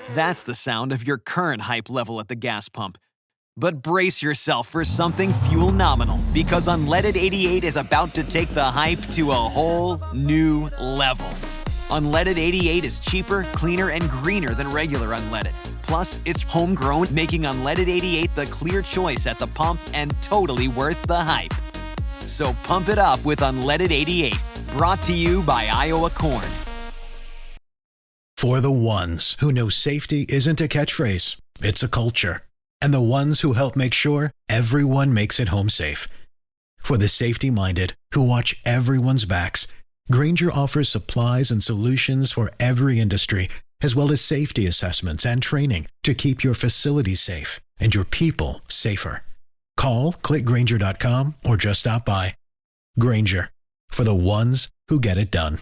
That's the sound of your current hype level at the gas pump. But brace yourself for something fuel nominal, because Unleaded 88 is about to take the hype to a whole new level. Unleaded 88 is cheaper, cleaner, and greener than regular unleaded. Plus, it's homegrown, making Unleaded 88 the clear choice at the pump and totally worth the hype. So pump it up with Unleaded 88, brought to you by Iowa Corn. For the ones who know safety isn't a catchphrase, it's a culture. And the ones who help make sure everyone makes it home safe. For the safety-minded who watch everyone's backs, Grainger offers supplies and solutions for every industry, as well as safety assessments and training to keep your facilities safe and your people safer. Call, click Grainger.com, or just stop by. Grainger, for the ones who get it done.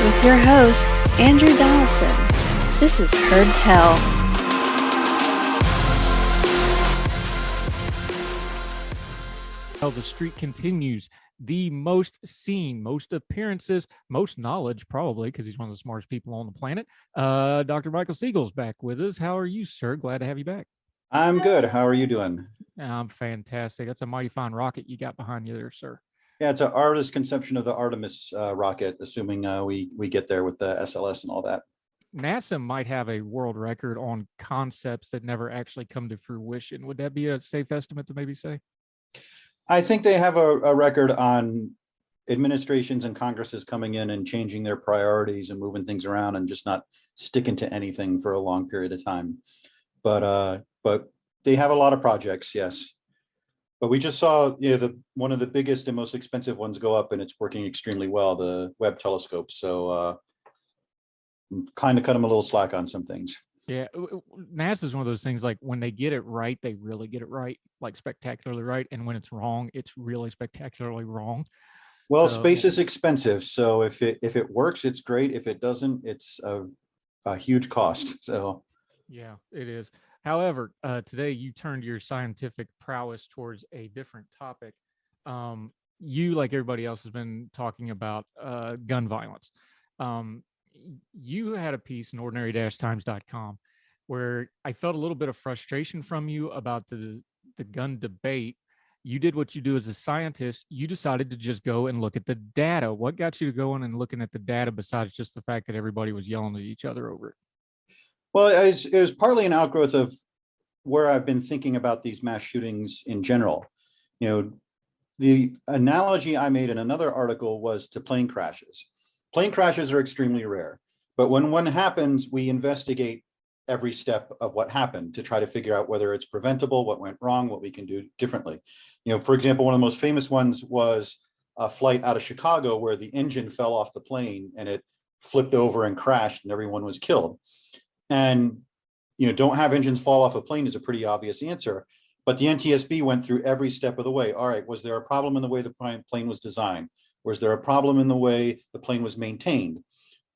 With your host, Andrew Donaldson. This is Heard Tell. Well, the streak continues. The most seen, most appearances, most knowledge, probably, because he's one of the smartest people on the planet. Dr. Michael Siegel's back with us. How are you, sir? Glad to have you back. I'm good. How are you doing? I'm fantastic. That's a mighty fine rocket you got behind you there, sir. Yeah, it's an artist's conception of the Artemis rocket, assuming we get there with the SLS and all that. NASA might have a world record on concepts that never actually come to fruition. Would that be a safe estimate to maybe say? I think they have a record on administrations and Congresses coming in and changing their priorities and moving things around and just not sticking to anything for a long period of time. But they have a lot of projects, yes. But we just saw, one of the biggest and most expensive ones go up, and it's working extremely well, the Webb telescope. So kind of cut them a little slack on some things. Yeah, NASA is one of those things, like when they get it right, they really get it right, like spectacularly right. And when it's wrong, it's really spectacularly wrong. Well, space is expensive. So if it works, it's great. If it doesn't, it's a huge cost. So yeah, it is. However, today you turned your scientific prowess towards a different topic. You, like everybody else, has been talking about gun violence. You had a piece in ordinary-times.com where I felt a little bit of frustration from you about the gun debate. You did what you do as a scientist. You decided to just go and look at the data. What got you to going and looking at the data besides just the fact that everybody was yelling at each other over it? Well, it was partly an outgrowth of where I've been thinking about these mass shootings in general. The analogy I made in another article was to plane crashes. Plane crashes are extremely rare, but when one happens, we investigate every step of what happened to try to figure out whether it's preventable, what went wrong, what we can do differently. For example, one of the most famous ones was a flight out of Chicago where the engine fell off the plane and it flipped over and crashed and everyone was killed. And don't have engines fall off a plane is a pretty obvious answer, but the NTSB went through every step of the way. All right, was there a problem in the way the plane was designed? Was there a problem in the way the plane was maintained?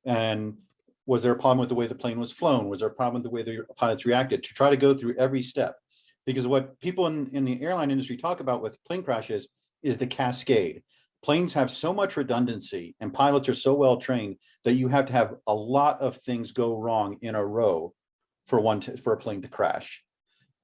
And was there a problem with the way the plane was flown? Was there a problem with the way the pilots reacted? To try to go through every step. Because what people in the airline industry talk about with plane crashes is the cascade. Planes have so much redundancy and pilots are so well trained that you have to have a lot of things go wrong in a row for a plane to crash.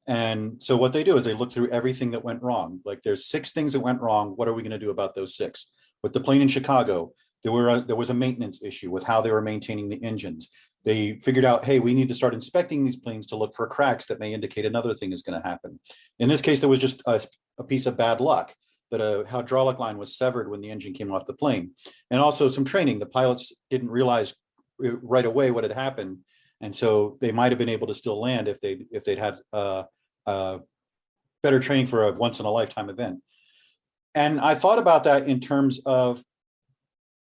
And so what they do is they look through everything that went wrong. Like there's 6 things that went wrong. What are we going to do about those 6? With the plane in Chicago, there was a maintenance issue with how they were maintaining the engines. They figured out, hey, we need to start inspecting these planes to look for cracks that may indicate another thing is going to happen. In this case, there was just a piece of bad luck that a hydraulic line was severed when the engine came off the plane. And also some training. The pilots didn't realize right away what had happened. And so they might have been able to still land if they'd had better training for a once in a lifetime event. And I thought about that in terms of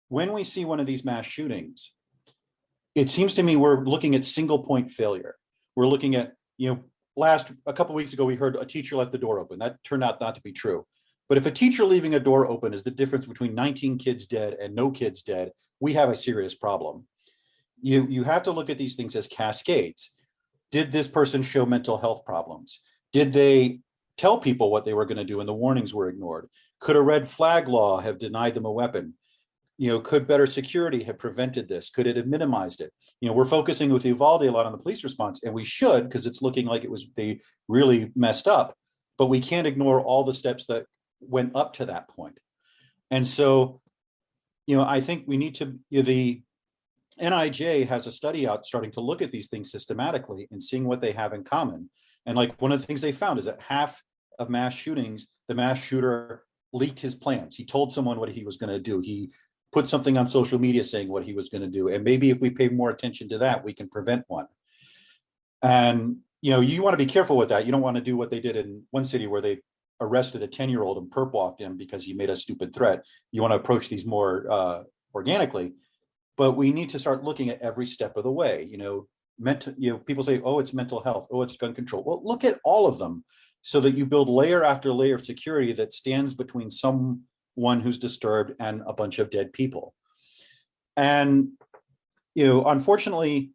when we see one of these mass shootings, it seems to me we're looking at single point failure. We're looking at, a couple of weeks ago, we heard a teacher left the door open. That turned out not to be true. But if a teacher leaving a door open is the difference between 19 kids dead and no kids dead, we have a serious problem. You have to look at these things as cascades. Did this person show mental health problems? Did they tell people what they were going to do and the warnings were ignored? Could a red flag law have denied them a weapon? Could better security have prevented this? Could it have minimized it? We're focusing with Uvalde a lot on the police response, and we should, because it's looking like they really messed up, but we can't ignore all the steps that went up to that point. And so, I think we need to, the NIJ has a study out starting to look at these things systematically and seeing what they have in common. And like one of the things they found is that half of mass shootings, the mass shooter leaked his plans. He told someone what he was going to do. He put something on social media saying what he was going to do. And maybe if we pay more attention to that, we can prevent one. And, you want to be careful with that. You don't want to do what they did in one city where they arrested a 10-year-old and perp walked him because he made a stupid threat. You want to approach these more organically, but we need to start looking at every step of the way. People say, oh, it's mental health. Oh, it's gun control. Well, look at all of them so that you build layer after layer of security that stands between someone who's disturbed and a bunch of dead people. And, unfortunately,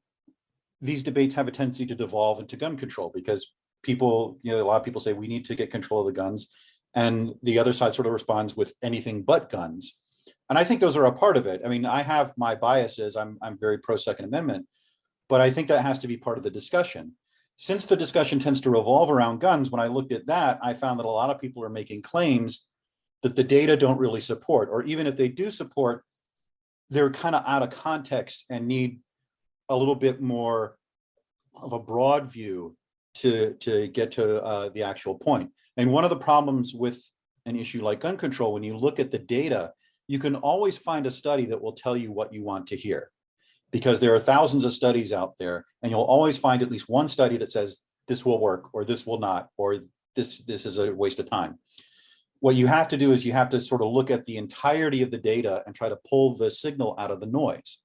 these debates have a tendency to devolve into gun control because people, a lot of people say we need to get control of the guns, and the other side sort of responds with anything but guns. And I think those are a part of it. I mean, I have my biases. I'm very pro Second Amendment, but I think that has to be part of the discussion. Since the discussion tends to revolve around guns, when I looked at that, I found that a lot of people are making claims that the data don't really support, or even if they do support, they're kind of out of context and need a little bit more of a broad view to get to the actual point. And one of the problems with an issue like gun control, when you look at the data, you can always find a study that will tell you what you want to hear, because there are thousands of studies out there, and you'll always find at least one study that says this will work or this will not, or this is a waste of time. What you have to do is you have to sort of look at the entirety of the data and try to pull the signal out of the noise.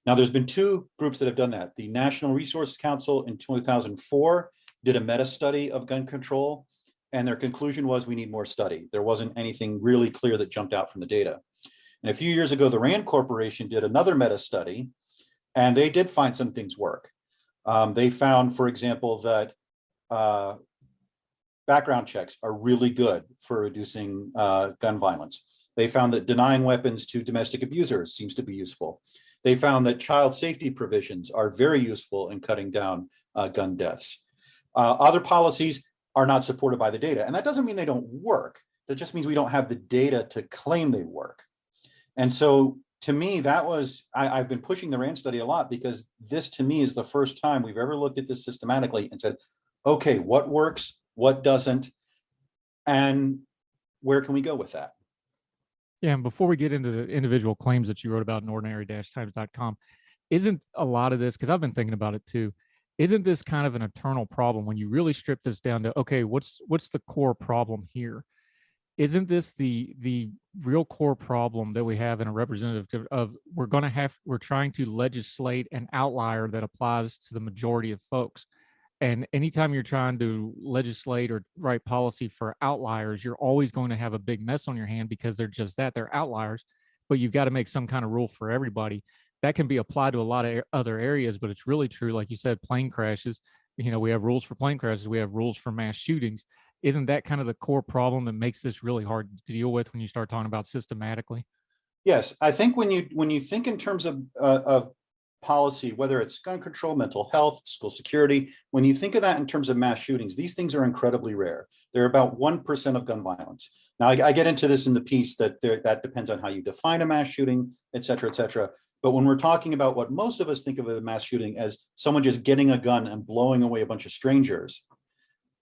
Now, there's been two groups that have done that. The National Resource Council in 2004 did a meta study of gun control, and their conclusion was we need more study. There wasn't anything really clear that jumped out from the data. And a few years ago, the RAND Corporation did another meta study, and they did find some things work. They found, for example, that background checks are really good for reducing gun violence. They found that denying weapons to domestic abusers seems to be useful. They found that child safety provisions are very useful in cutting down gun deaths. Other policies are not supported by the data. And that doesn't mean they don't work. That just means we don't have the data to claim they work. And so to me, I've been pushing the RAND study a lot, because this to me is the first time we've ever looked at this systematically and said, okay, what works, what doesn't, and where can we go with that? Yeah, and before we get into the individual claims that you wrote about in ordinary-times.com, isn't a lot of this, because I've been thinking about it too, isn't this kind of an eternal problem when you really strip this down to, okay, what's the core problem here? Isn't this the real core problem that we have in a representative of we're trying to legislate an outlier that applies to the majority of folks? And anytime you're trying to legislate or write policy for outliers, you're always going to have a big mess on your hand, because they're just that, they're outliers, but you've got to make some kind of rule for everybody. That can be applied to a lot of other areas, but it's really true. Like you said, plane crashes, we have rules for plane crashes. We have rules for mass shootings. Isn't that kind of the core problem that makes this really hard to deal with when you start talking about systematically? Yes, I think when you think in terms of policy, whether it's gun control, mental health, school security, when you think of that in terms of mass shootings, these things are incredibly rare. They're about 1% of gun violence. Now, I get into this in the piece that depends on how you define a mass shooting, et cetera, et cetera. But when we're talking about what most of us think of as a mass shooting as someone just getting a gun and blowing away a bunch of strangers,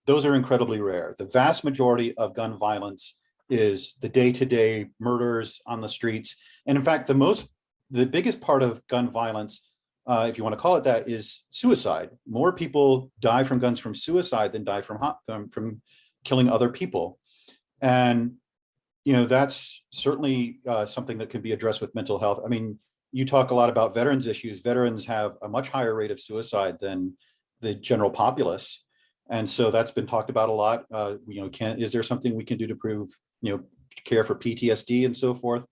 those are incredibly rare. The vast majority of gun violence is the day-to-day murders on the streets. And in fact, the biggest part of gun violence, if you want to call it that, is suicide. More people die from guns from suicide than die from killing other people. And, that's certainly something that can be addressed with mental health. I mean, you talk a lot about veterans issues. Veterans have a much higher rate of suicide than the general populace. And so that's been talked about a lot. Is there something we can do to prove, care for PTSD and so forth?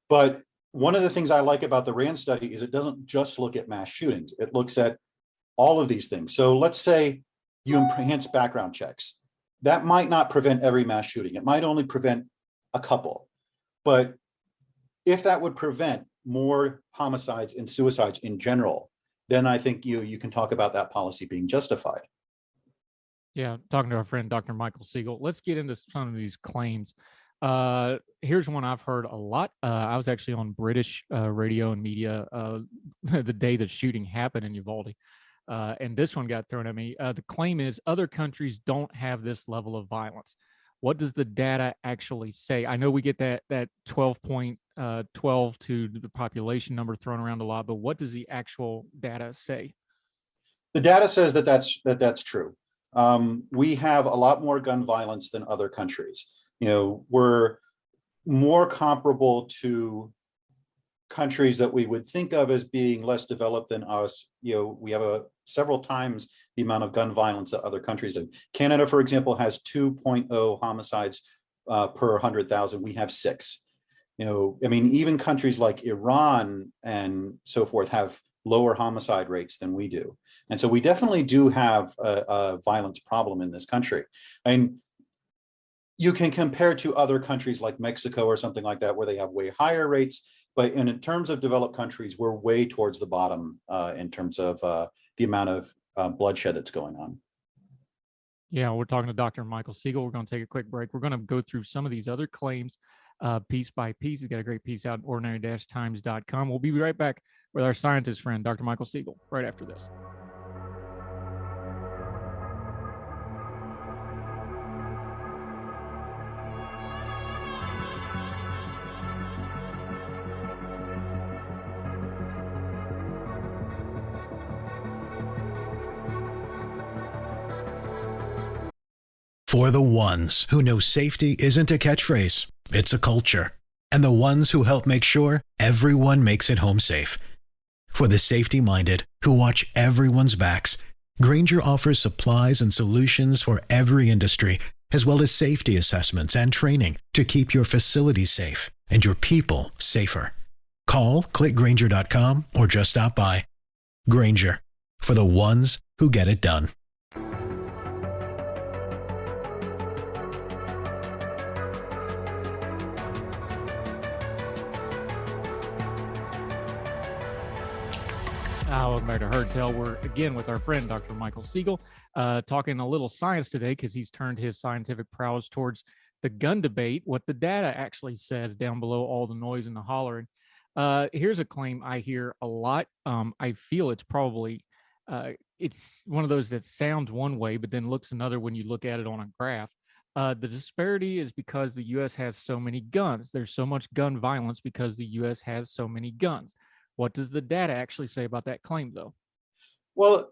But one of the things I like about the RAND study is it doesn't just look at mass shootings. It looks at all of these things. So let's say you enhance background checks. That might not prevent every mass shooting. It might only prevent a couple. But if that would prevent more homicides and suicides in general, then I think you can talk about that policy being justified. Yeah, talking to our friend Dr. Michael Siegel. Let's get into some of these claims. Here's one I've heard a lot. I was actually on British radio and media the day the shooting happened in Uvalde. And this one got thrown at me. The claim is other countries don't have this level of violence. What does the data actually say? I know we get that 12.12 to the population number thrown around a lot, but what does the actual data say? The data says that's true. We have a lot more gun violence than other countries. We're more comparable to countries that we would think of as being less developed than us. We have several times the amount of gun violence that other countries do. Canada, for example, has 2.0 homicides per 100,000. We have 6. Even countries like Iran and so forth have lower homicide rates than we do. And so we definitely do have a violence problem in this country. And you can compare to other countries like Mexico or something like that, where they have way higher rates. But in terms of developed countries, we're way towards the bottom in terms of the amount of bloodshed that's going on. Yeah, we're talking to Dr. Michael Siegel. We're going to take a quick break. We're going to go through some of these other claims piece by piece. He's got a great piece out at ordinary-times.com. We'll be right back with our scientist friend, Dr. Michael Siegel, right after this. For the ones who know safety isn't a catchphrase, it's a culture. And the ones who help make sure everyone makes it home safe. For the safety-minded who watch everyone's backs, Grainger offers supplies and solutions for every industry, as well as safety assessments and training to keep your facilities safe and your people safer. Call, click Grainger.com, or just stop by. Grainger, for the ones who get it done. Welcome back to Heard Tell. We're again with our friend, Dr. Michael Siegel, talking a little science today because he's turned his scientific prowess towards the gun debate, what the data actually says down below all the noise and the hollering. Here's a claim I hear a lot. I feel it's probably, it's one of those that sounds one way, but then looks another when you look at it on a graph. The disparity is because the U.S. has so many guns. There's so much gun violence because the U.S. has so many guns. What does the data actually say about that claim, though? Well,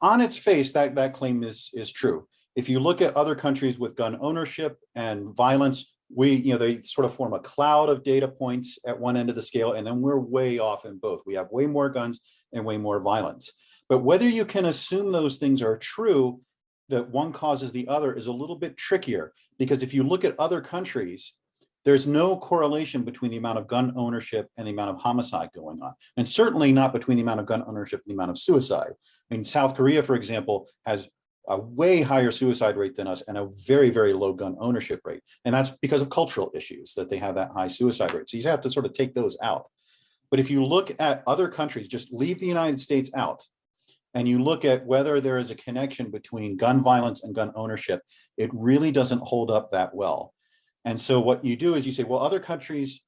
on its face, that claim is true. If you look at other countries with gun ownership and violence, they sort of form a cloud of data points at one end of the scale, and then we're way off in both. We have way more guns and way more violence. But whether you can assume those things are true, that one causes the other, is a little bit trickier, because if you look at other countries, there's no correlation between the amount of gun ownership and the amount of homicide going on, and certainly not between the amount of gun ownership and the amount of suicide. South Korea, for example, has a way higher suicide rate than us and a very, very low gun ownership rate. And that's because of cultural issues that they have that high suicide rate. So you have to sort of take those out. But if you look at other countries, just leave the United States out, and you look at whether there is a connection between gun violence and gun ownership, it really doesn't hold up that well. And so what you do is you say, well, other countries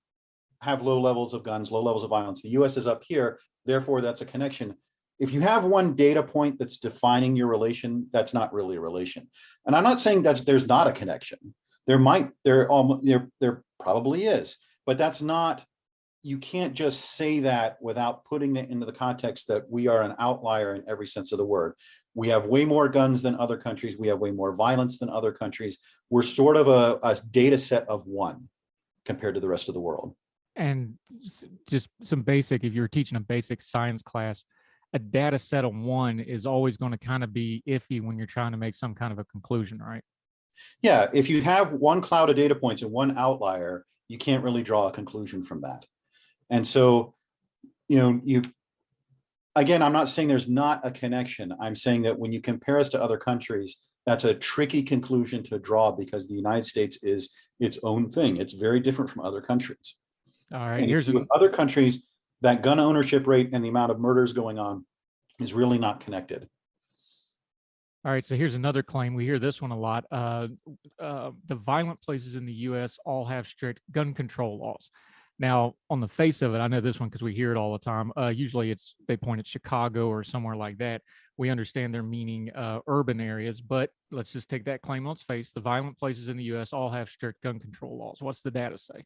have low levels of guns, low levels of violence. The US is up here, therefore that's a connection. If you have one data point that's defining your relation, that's not really a relation. And I'm not saying that there's not a connection. There probably is, but that's not, you can't just say that without putting it into the context that we are an outlier in every sense of the word. We have way more guns than other countries. We have way more violence than other countries. We're sort of a data set of one compared to the rest of the world. And just some basic, if you were teaching a basic science class, a data set of one is always going to kind of be iffy when you're trying to make some kind of a conclusion, right? Yeah, if you have one cloud of data points and one outlier, you can't really draw a conclusion from that. And so, again, I'm not saying there's not a connection. I'm saying that when you compare us to other countries, that's a tricky conclusion to draw because the United States is its own thing. It's very different from other countries. All right, And with other countries, that gun ownership rate and the amount of murders going on is really not connected. All right, so here's another claim. We hear this one a lot. The violent places in the U.S. all have strict gun control laws. Now, on the face of it, I know this one because we hear it all the time. Usually they point at Chicago or somewhere like that. We understand they're meaning urban areas, but let's just take that claim on its face. The violent places in the U.S. all have strict gun control laws. What's the data say?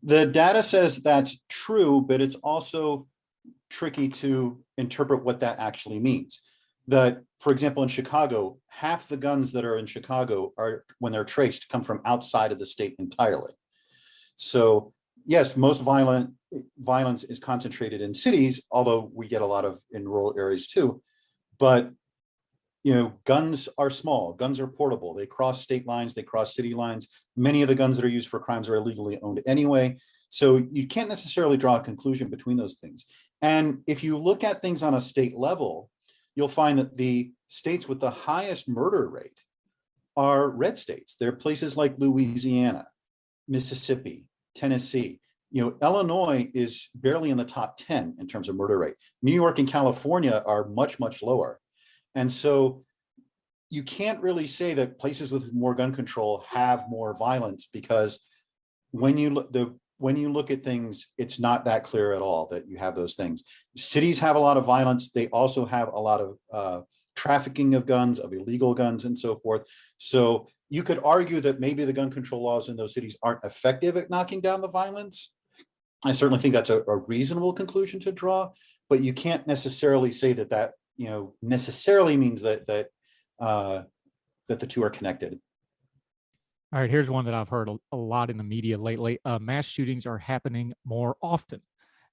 The data says that's true, but it's also tricky to interpret what that actually means. That, for example, in Chicago, half the guns that are in Chicago are, when they're traced, come from outside of the state entirely. So yes, most violence is concentrated in cities, although we get a lot of in rural areas too. But guns are small, guns are portable, they cross state lines, they cross city lines. Many of the guns that are used for crimes are illegally owned anyway. So you can't necessarily draw a conclusion between those things. And if you look at things on a state level, you'll find that the states with the highest murder rate are red states. They're places like Louisiana, Mississippi, Tennessee. Illinois is barely in the top 10 in terms of murder rate. New York and California are much, much lower. And so you can't really say that places with more gun control have more violence, because when you look at things, it's not that clear at all that you have those things. Cities have a lot of violence. They also have a lot of trafficking of guns, of illegal guns, and so forth. So you could argue that maybe the gun control laws in those cities aren't effective at knocking down the violence. I certainly think that's a reasonable conclusion to draw, but you can't necessarily say that necessarily means that the two are connected. All right, here's one that I've heard a lot in the media lately. Mass shootings are happening more often.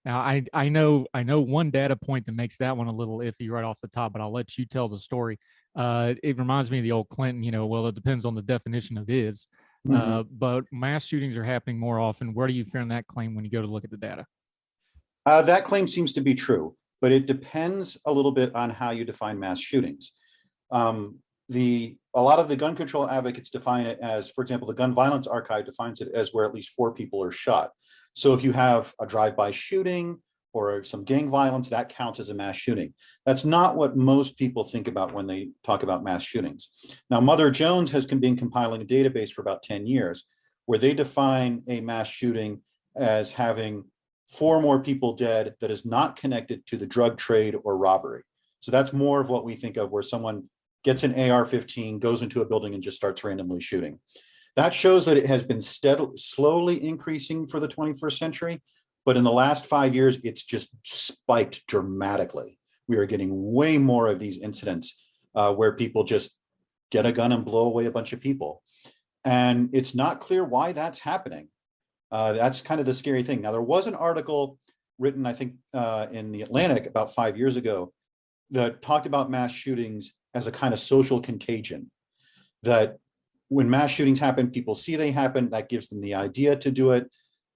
Now, I know one data point that makes that one a little iffy right off the top, but I'll let you tell the story. It reminds me of the old Clinton, well, it depends on the definition of is. But mass shootings are happening more often. Where do you find that claim when you go to look at the data? That claim seems to be true, but it depends a little bit on how you define mass shootings. A lot of the gun control advocates define it as, for example, the Gun Violence Archive defines it as where at least 4 people are shot. So if you have a drive-by shooting or some gang violence, that counts as a mass shooting. That's not what most people think about when they talk about mass shootings. Now, Mother Jones has been compiling a database for about 10 years where they define a mass shooting as having 4 more people dead that is not connected to the drug trade or robbery. So that's more of what we think of, where someone gets an AR-15, goes into a building and just starts randomly shooting. That shows that it has been slowly increasing for the 21st century, but in the last 5 years, it's just spiked dramatically. We are getting way more of these incidents where people just get a gun and blow away a bunch of people. And it's not clear why that's happening. That's kind of the scary thing. Now, there was an article written, I think, in the Atlantic about 5 years ago that talked about mass shootings as a kind of social contagion, that when mass shootings happen, people see they happen, that gives them the idea to do it.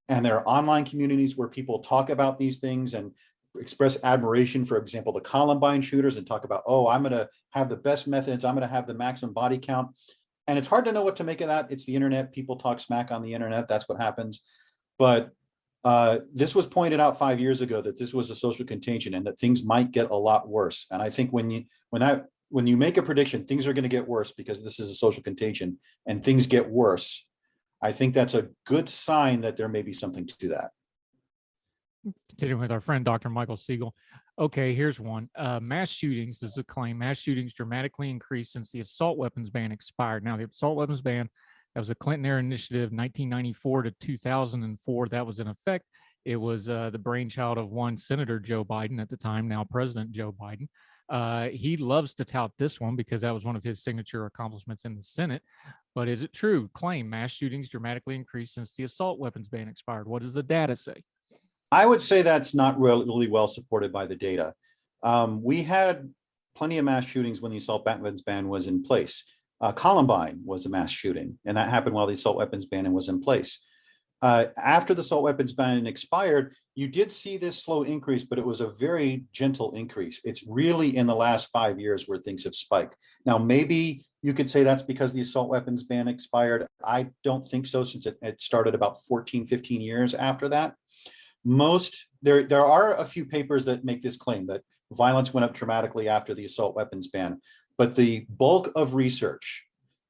And there are online communities where people talk about these things and express admiration, for example, the Columbine shooters, and talk about, oh, I'm going to have the best methods, I'm going to have the maximum body count. And it's hard to know what to make of that. It's the internet. People talk smack on the internet. That's what happens. But this was pointed out 5 years ago that this was a social contagion and that things might get a lot worse. And I think when you make a prediction, things are going to get worse because this is a social contagion and things get worse, I think that's a good sign that there may be something to that. Continuing with our friend, Dr. Michael Siegel. Okay, here's one. Mass shootings, this is a claim, mass shootings dramatically increased since the assault weapons ban expired. Now, the assault weapons ban, that was a Clinton era initiative, 1994 to 2004. That was in effect. It was the brainchild of one Senator Joe Biden at the time, now President Joe Biden. He loves to tout this one because that was one of his signature accomplishments in the Senate. But is it true? Claim mass shootings dramatically increased since the assault weapons ban expired. What does the data say? I would say that's not really well supported by the data. We had plenty of mass shootings when the assault weapons ban was in place. Columbine was a mass shooting, and that happened while the assault weapons ban was in place. After the assault weapons ban expired, you did see this slow increase, but it was a very gentle increase. It's really in the last 5 years where things have spiked. Now, maybe you could say that's because the assault weapons ban expired. I don't think so, since it started about 14, 15 years after that. There are a few papers that make this claim that violence went up dramatically after the assault weapons ban, but the bulk of research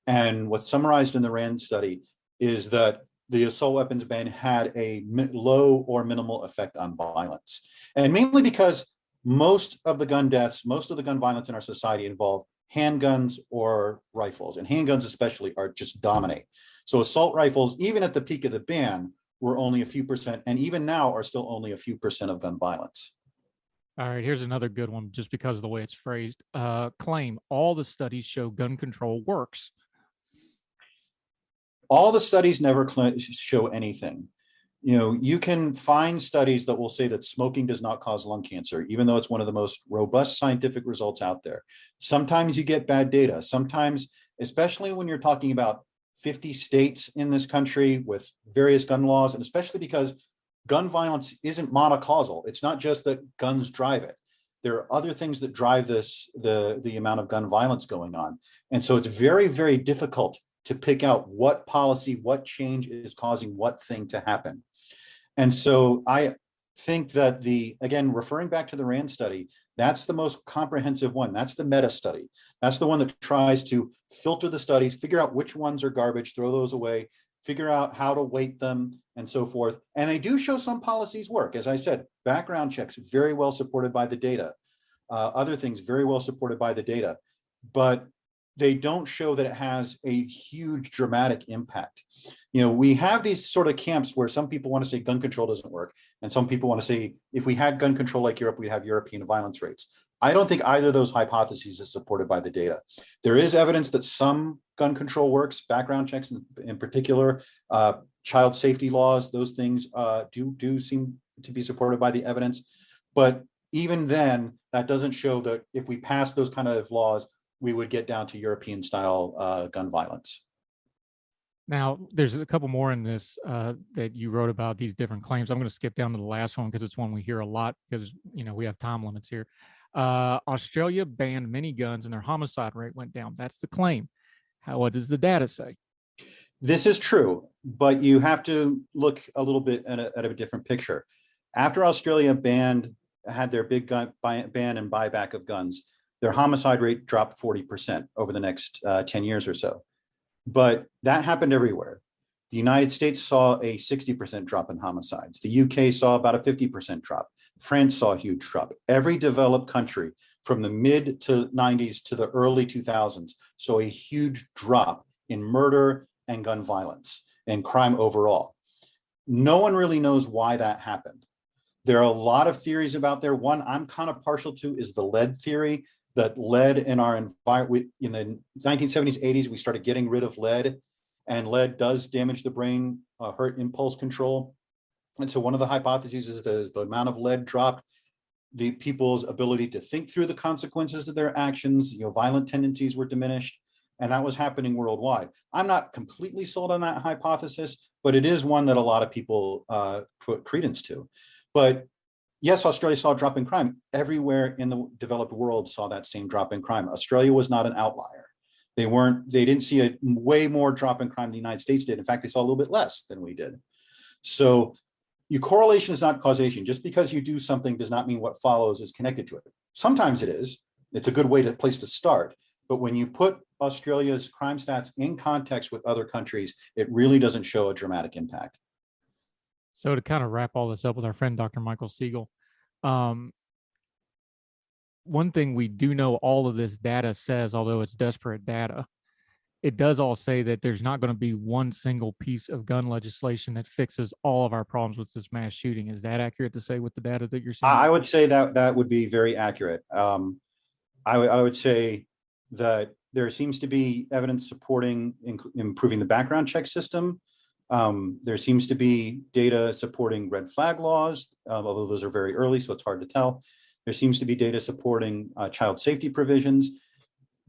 and what's summarized in the RAND study is that the assault weapons ban had a low or minimal effect on violence. And mainly because most of the gun deaths, most of the gun violence in our society involve handguns or rifles, and handguns especially are just dominate. So assault rifles, even at the peak of the ban, were only a few percent, and even now are still only a few percent of gun violence. All right, here's another good one, just because of the way it's phrased. Claim all the studies show gun control works. All the studies never show anything. You can find studies that will say that smoking does not cause lung cancer, even though it's one of the most robust scientific results out there. Sometimes you get bad data. Sometimes, especially when you're talking about 50 states in this country with various gun laws, and especially because gun violence isn't monocausal. It's not just that guns drive it. There are other things that drive the amount of gun violence going on. And so it's very, very difficult to pick out what policy, what change is causing what thing to happen. And so I think that again, referring back to the RAND study, that's the most comprehensive one. That's the meta study. That's the one that tries to filter the studies, figure out which ones are garbage, throw those away, figure out how to weight them, and so forth. And they do show some policies work. As I said, background checks very well supported by the data. Other things very well supported by the data, but they don't show that it has a huge dramatic impact. We have these sort of camps where some people want to say gun control doesn't work, and some people want to say if we had gun control like Europe, we'd have European violence rates. I don't think either of those hypotheses is supported by the data. There is evidence that some gun control works, background checks in particular, child safety laws, those things do seem to be supported by the evidence. But even then, that doesn't show that if we pass those kind of laws, we would get down to European style gun violence. Now, there's a couple more in this that you wrote about these different claims. I'm going to skip down to the last one because it's one we hear a lot because, we have time limits here. Australia banned miniguns and their homicide rate went down. That's the claim. What does the data say? This is true, but you have to look a little bit at a different picture. After Australia had their big gun ban and buyback of guns, their homicide rate dropped 40% over the next 10 years or so. But that happened everywhere. The United States saw a 60% drop in homicides. The UK saw about a 50% drop. France saw a huge drop. Every developed country from the mid to 90s to the early 2000s saw a huge drop in murder and gun violence and crime overall. No one really knows why that happened. There are a lot of theories about there. One I'm kind of partial to is the lead theory, that lead in our environment. In the 1970s, 80s, we started getting rid of lead, and lead does damage the brain, hurt impulse control. And so one of the hypotheses is that as the amount of lead dropped, the people's ability to think through the consequences of their actions, violent tendencies were diminished, and that was happening worldwide. I'm not completely sold on that hypothesis, but it is one that a lot of people put credence to. But yes, Australia saw a drop in crime. Everywhere in the developed world saw that same drop in crime. Australia was not an outlier. They didn't see a way more drop in crime than the United States did. In fact, they saw a little bit less than we did. So your correlation is not causation. Just because you do something does not mean what follows is connected to it. Sometimes it is. It's a good place to start. But when you put Australia's crime stats in context with other countries, it really doesn't show a dramatic impact. So to kind of wrap all this up with our friend, Dr. Michael Siegel, one thing we do know all of this data says, although it's desperate data, it does all say that there's not going to be one single piece of gun legislation that fixes all of our problems with this mass shooting. Is that accurate to say with the data that you're seeing? I would say that would be very accurate. I would say that there seems to be evidence supporting improving the background check system. There seems to be data supporting red flag laws, although those are very early, so it's hard to tell. There seems to be data supporting child safety provisions.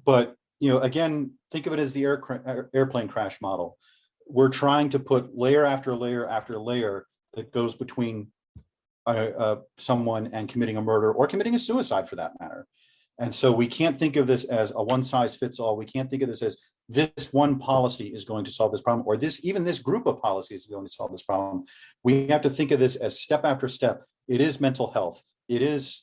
But, again, think of it as the airplane crash model. We're trying to put layer after layer after layer that goes between someone and committing a murder or committing a suicide for that matter. And so we can't think of this as a one size fits all. We can't think of this as this one policy is going to solve this problem, or even this group of policies is going to solve this problem. We have to think of this as step after step. It is mental health. It is,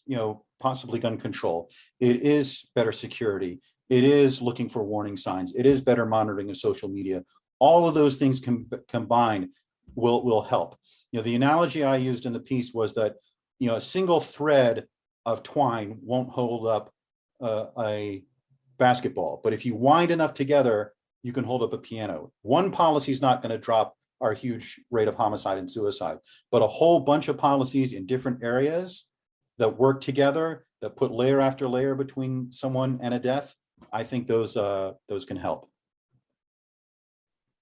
possibly gun control. It is better security. It is looking for warning signs. It is better monitoring of social media. All of those things combined will help. The analogy I used in the piece was that, a single thread of twine won't hold up a basketball, but if you wind enough together, you can hold up a piano. One policy is not going to drop our huge rate of homicide and suicide, but a whole bunch of policies in different areas that work together, that put layer after layer between someone and a death, I think those can help.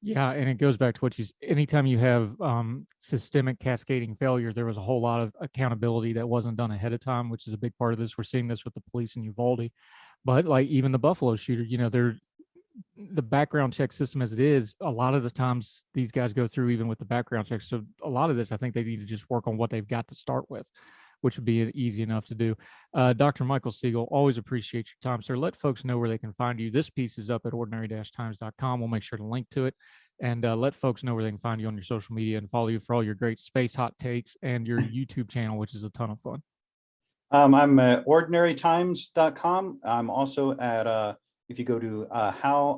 Yeah, and it goes back to what anytime you have systemic cascading failure, there was a whole lot of accountability that wasn't done ahead of time, which is a big part of this. We're seeing this with the police in Uvalde, but like even the Buffalo shooter, the background check system as it is, a lot of the times these guys go through even with the background check. So a lot of this, I think they need to just work on what they've got to start with, which would be easy enough to do. Dr. Michael Siegel, always appreciate your time, sir. Let folks know where they can find you. This piece is up at ordinary-times.com. We'll make sure to link to it. And let folks know where they can find you on your social media and follow you for all your great space hot takes and your YouTube channel, which is a ton of fun. I'm at ordinary-times.com. I'm also at, if you go to Hal_RTFLC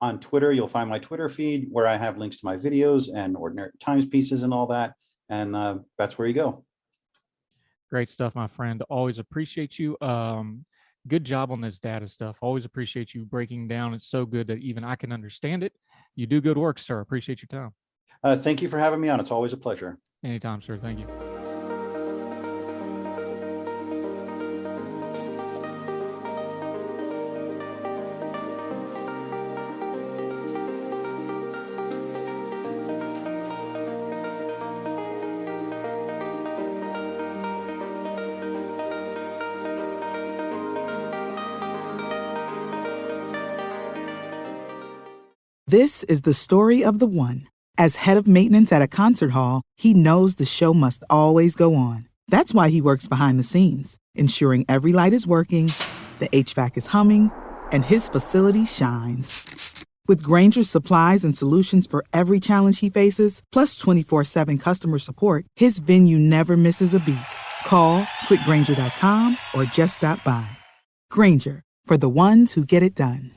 on Twitter, you'll find my Twitter feed where I have links to my videos and Ordinary Times pieces and all that. And that's where you go. Great stuff, my friend. Always appreciate you. Good job on this data stuff. Always appreciate you breaking down. It's so good that even I can understand it. You do good work, sir. Appreciate your time. Thank you for having me on. It's always a pleasure. Anytime, sir. Thank you. This is the story of the one. As head of maintenance at a concert hall, he knows the show must always go on. That's why he works behind the scenes, ensuring every light is working, the HVAC is humming, and his facility shines. With Grainger's supplies and solutions for every challenge he faces, plus 24/7 customer support, his venue never misses a beat. Call quickgrainger.com or just stop by. Grainger, for the ones who get it done.